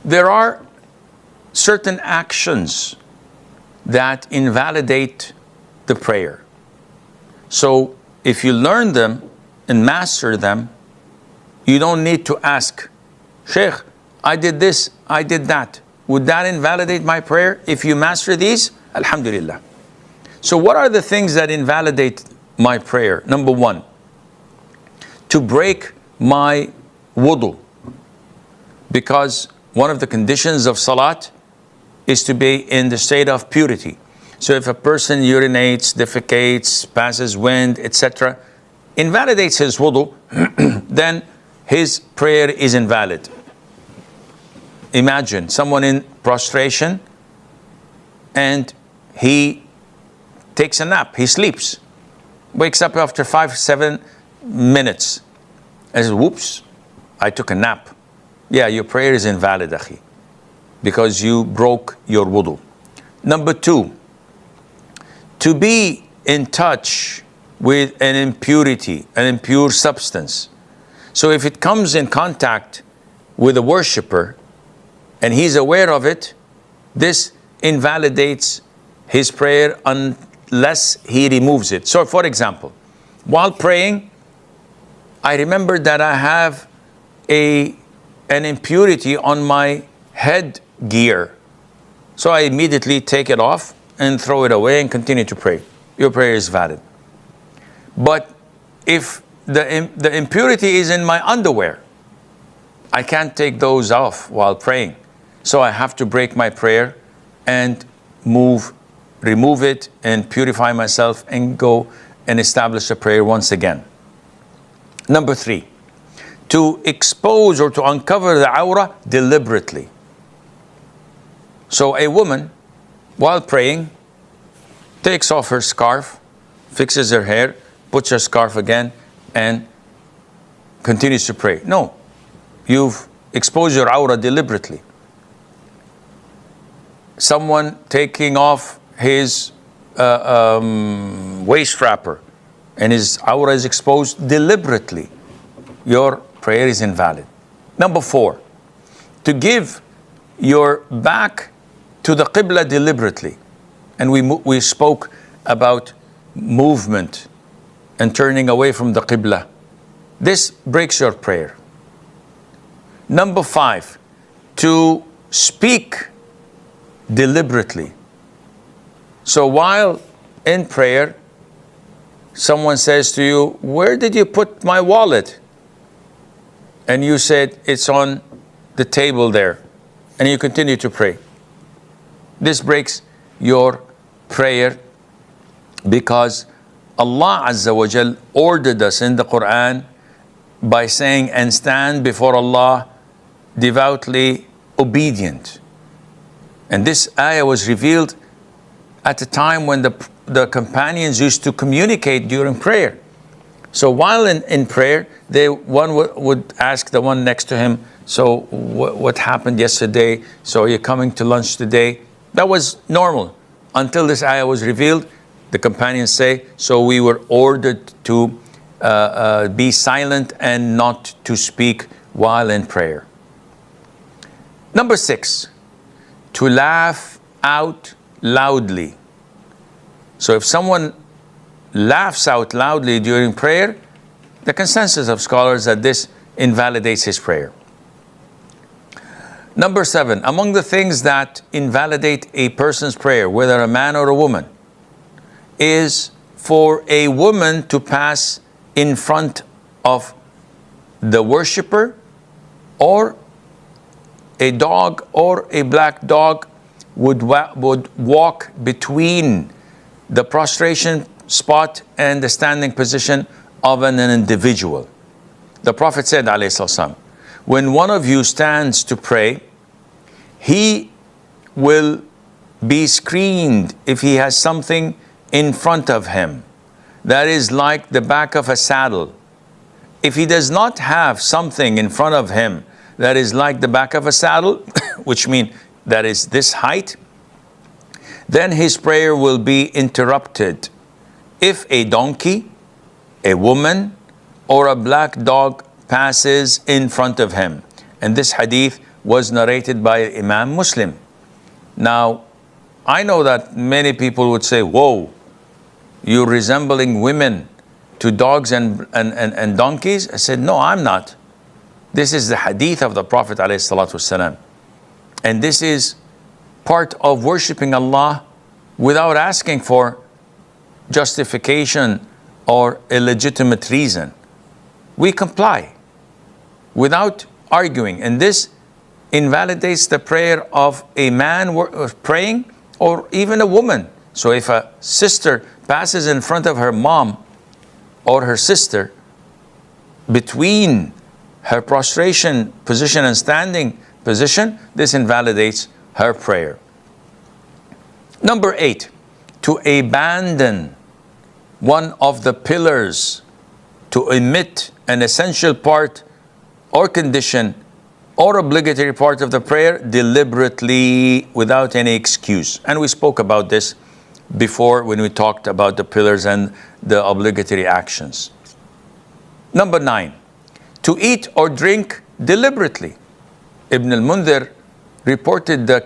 There are certain actions that invalidate the prayer. So if you learn them and master them, you don't need to ask, Sheikh, I did this, I did that. Would that invalidate my prayer? If you master these, alhamdulillah. So what are the things that invalidate my prayer? Number one, to break my wudu. Because one of the conditions of salat is to be in the state of purity. So if a person urinates, defecates, passes wind, etc., invalidates his wudu, then his prayer is invalid. Imagine someone in prostration and he takes a nap, he sleeps, wakes up after 5-7 minutes and says, whoops, I took a nap. Yeah, your prayer is invalid, akhi, because you broke your wudu. Number two, to be in touch with an impurity, an impure substance. So if it comes in contact with a worshipper and he's aware of it, this invalidates his prayer unless he removes it. So for example, while praying, I remember that I have an impurity on my headgear. So I immediately take it off and throw it away and continue to pray. Your prayer is valid. But if the impurity is in my underwear, I can't take those off while praying. So I have to break my prayer and remove it and purify myself and go and establish a prayer once again. Number three, to expose or to uncover the awrah deliberately. So a woman, while praying, takes off her scarf, fixes her hair, puts her scarf again, and continues to pray. No, you've exposed your awrah deliberately. Someone taking off his waist wrapper and his awrah is exposed deliberately. Your prayer is invalid. Number four, to give your back to the qibla deliberately. And we spoke about movement and turning away from the qibla. This breaks your prayer. Number five, to speak deliberately. So while in prayer, someone says to you, where did you put my wallet? And you said, it's on the table there. And you continue to pray. This breaks your prayer because Allah Azza wa Jal ordered us in the Qur'an by saying, and stand before Allah devoutly obedient. And this ayah was revealed at a time when the companions used to communicate during prayer. So while in prayer, one would ask the one next to him, so what happened yesterday? So are you coming to lunch today? That was normal until this ayah was revealed. The companions say, so we were ordered to be silent and not to speak while in prayer. Number six, to laugh out loudly. So if someone laughs out loudly during prayer, the consensus of scholars that this invalidates his prayer. Number seven, among the things that invalidate a person's prayer, whether a man or a woman, is for a woman to pass in front of the worshipper, or a dog or a black dog would walk between the prostration spot and the standing position of an individual. The Prophet said, alayhi salam, when one of you stands to pray, he will be screened if he has something in front of him that is like the back of a saddle. If he does not have something in front of him that is like the back of a saddle, which means that is this height, then his prayer will be interrupted. If a donkey, a woman, or a black dog passes in front of him. And this hadith was narrated by Imam Muslim. Now, I know that many people would say, whoa, you're resembling women to dogs and donkeys? I said, no, I'm not. This is the hadith of the Prophet ﷺ. And this is part of worshiping Allah without asking for justification or a legitimate reason. We comply without arguing. And this invalidates the prayer of a man praying or even a woman. So if a sister passes in front of her mom or her sister, between her prostration position and standing position, this invalidates her prayer. Number 8, to abandon one of the pillars, to omit an essential part or condition or obligatory part of the prayer deliberately without any excuse. And we spoke about this before when we talked about the pillars and the obligatory actions. Number 9, to eat or drink deliberately. Ibn al-Mundhir reported the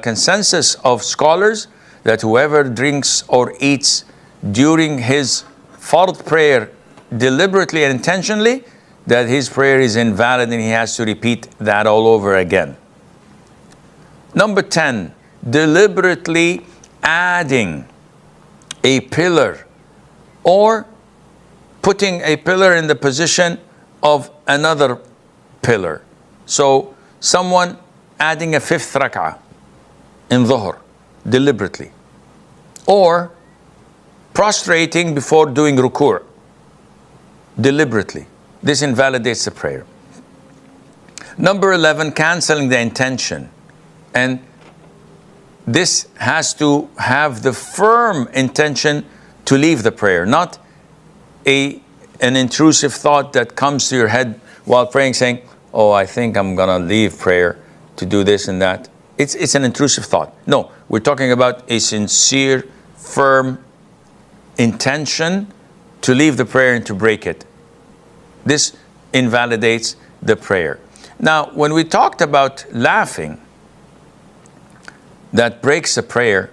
consensus of scholars that whoever drinks or eats during his fard prayer deliberately and intentionally, that his prayer is invalid and he has to repeat that all over again. Number 10, deliberately adding a pillar or putting a pillar in the position of another pillar. So someone adding a 5th rak'ah in dhuhr deliberately, or prostrating before doing ruku' deliberately. This invalidates the prayer. Number 11, canceling the intention. And this has to have the firm intention to leave the prayer, not an intrusive thought that comes to your head while praying saying, oh, I think I'm going to leave prayer to do this and that. It's an intrusive thought. No, we're talking about a sincere, firm intention to leave the prayer and to break it. This invalidates the prayer. Now, when we talked about laughing, that breaks a prayer,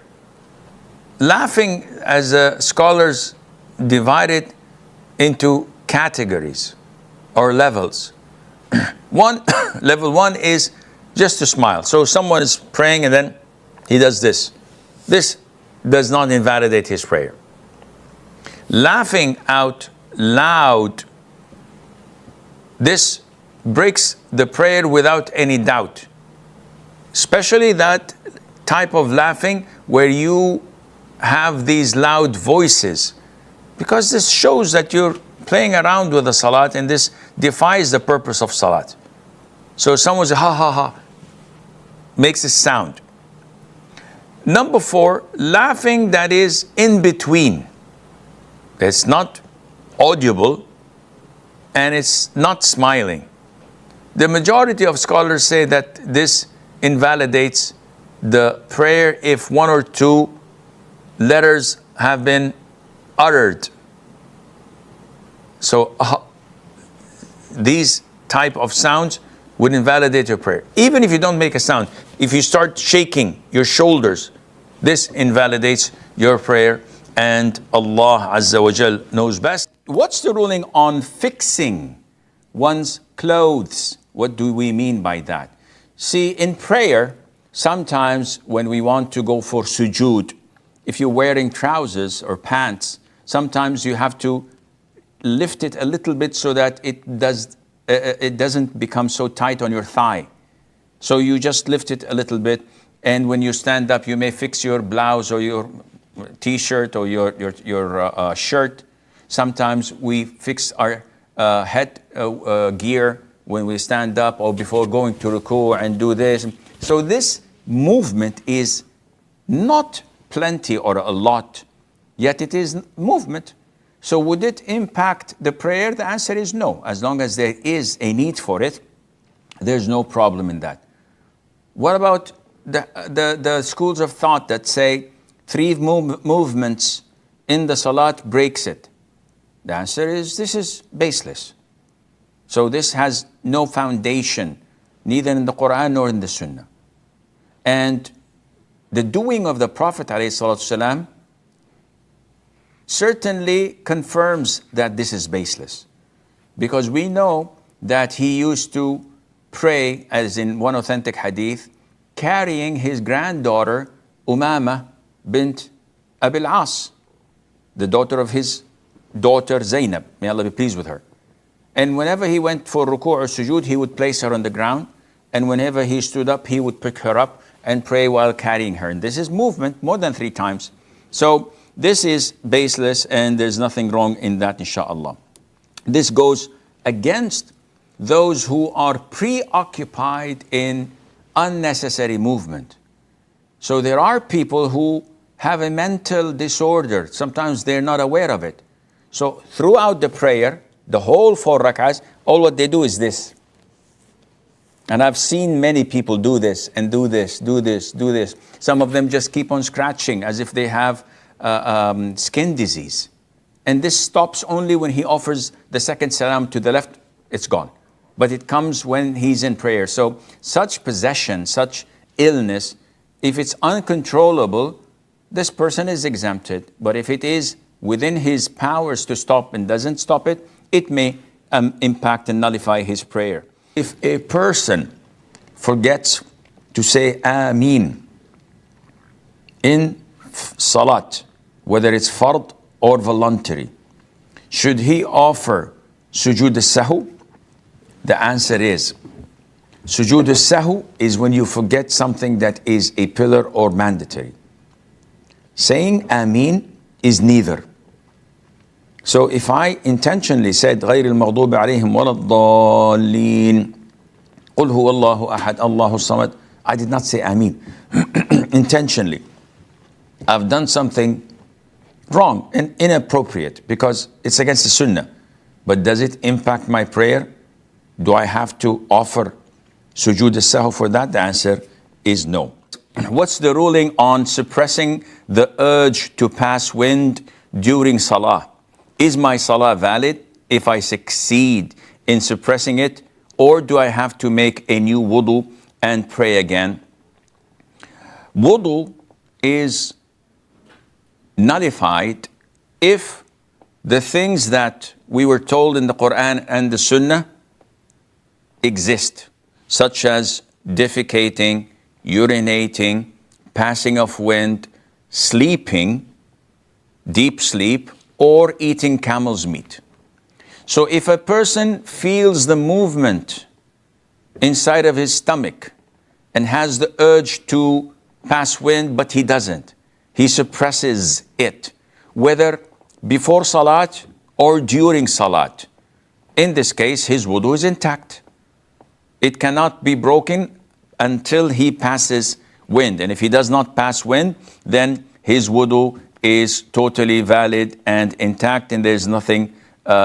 laughing, as scholars divide it into categories or levels. Level 1 is just to smile. So someone is praying and then he does this. This does not invalidate his prayer. Laughing out loud, this breaks the prayer without any doubt. Especially that type of laughing where you have these loud voices, because this shows that you're playing around with the salat and this defies the purpose of salat. So someone says, ha ha ha, makes a sound. Number 4, laughing that is in between. It's not audible and it's not smiling. The majority of scholars say that this invalidates the prayer if 1 or 2 letters have been uttered. So these type of sounds would invalidate your prayer. Even if you don't make a sound, if you start shaking your shoulders, this invalidates your prayer, and Allah Azza wa Jal knows best. What's the ruling on fixing one's clothes? What do we mean by that? See, in prayer, sometimes when we want to go for sujood, if you're wearing trousers or pants, sometimes you have to lift it a little bit so that it doesn't become so tight on your thigh. So you just lift it a little bit, and when you stand up, you may fix your blouse or your t-shirt or your shirt. Sometimes we fix our head gear when we stand up or before going to ruku' and do this. So this movement is not plenty or a lot, yet it is movement. So would it impact the prayer? The answer is no. As long as there is a need for it, there's no problem in that. What about the schools of thought that say 3 movements in the salat breaks it? The answer is this is baseless. So this has no foundation neither in the Qur'an nor in the Sunnah. And the doing of the Prophet ﷺ certainly confirms that this is baseless. Because we know that he used to pray, as in one authentic hadith, carrying his granddaughter, Umama bint Abil As, the daughter of his daughter Zainab, may Allah be pleased with her. And whenever he went for ruku' or sujood, he would place her on the ground. And whenever he stood up, he would pick her up and pray while carrying her. And this is movement more than 3 times. So this is baseless, and there's nothing wrong in that, inshallah. This goes against those who are preoccupied in unnecessary movement. So there are people who have a mental disorder. Sometimes they're not aware of it. So throughout the prayer, the whole 4 rak'ahs, all what they do is this. And I've seen many people do this and do this, do this, do this. Some of them just keep on scratching as if they have skin disease. And this stops only when he offers the second salam to the left, it's gone. But it comes when he's in prayer. So such possession, such illness, if it's uncontrollable, this person is exempted. But if it is within his powers to stop and doesn't stop it, it may impact and nullify his prayer. If a person forgets to say Ameen in Salat, whether it's fard or voluntary, should he offer Sujood al-Sahu? The answer is, Sujood al-Sahu is when you forget something that is a pillar or mandatory. Saying Ameen is neither. So if I intentionally said غير المغضوب عليهم ولا الضالين قل هو الله أحد الله الصمد, I did not say Ameen intentionally. I've done something wrong and inappropriate because it's against the Sunnah. But does it impact my prayer? Do I have to offer Sujood al-Sahw for that? The answer is no. What's the ruling on suppressing the urge to pass wind during Salah? Is my Salah valid if I succeed in suppressing it, or do I have to make a new wudu and pray again? Wudu is nullified if the things that we were told in the Qur'an and the Sunnah exist, such as defecating, urinating, passing of wind, sleeping, deep sleep, or eating camel's meat. So if a person feels the movement inside of his stomach and has the urge to pass wind, but he doesn't, he suppresses it, whether before Salat or during Salat. In this case, his wudu is intact. It cannot be broken until he passes wind. And if he does not pass wind, then his wudu is totally valid and intact, and there's nothing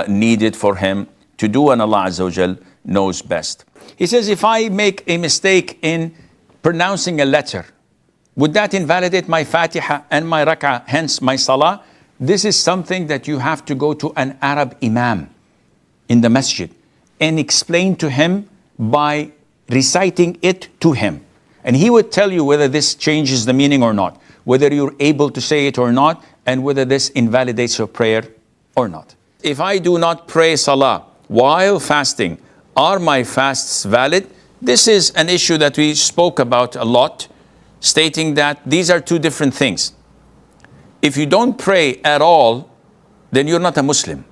needed for him to do, and Allah Azza wa Jal knows best. He says, if I make a mistake in pronouncing a letter, would that invalidate my Fatiha and my rak'ah, hence my Salah? This is something that you have to go to an Arab Imam in the masjid and explain to him by reciting it to him. And he would tell you whether this changes the meaning or not, whether you're able to say it or not, and whether this invalidates your prayer or not. If I do not pray Salah while fasting, are my fasts valid? This is an issue that we spoke about a lot, stating that these are 2 different things. If you don't pray at all, then you're not a Muslim.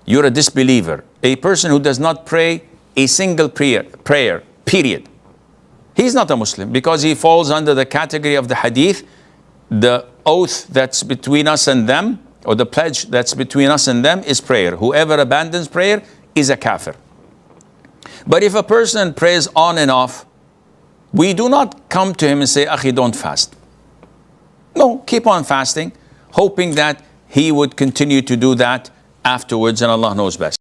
You're a disbeliever. A person who does not pray a single prayer, period. He's not a Muslim because he falls under the category of the hadith, the oath that's between us and them, or the pledge that's between us and them is prayer. Whoever abandons prayer is a kafir. But if a person prays on and off, we do not come to him and say, Akhi, don't fast. No, keep on fasting, hoping that he would continue to do that afterwards, and Allah knows best.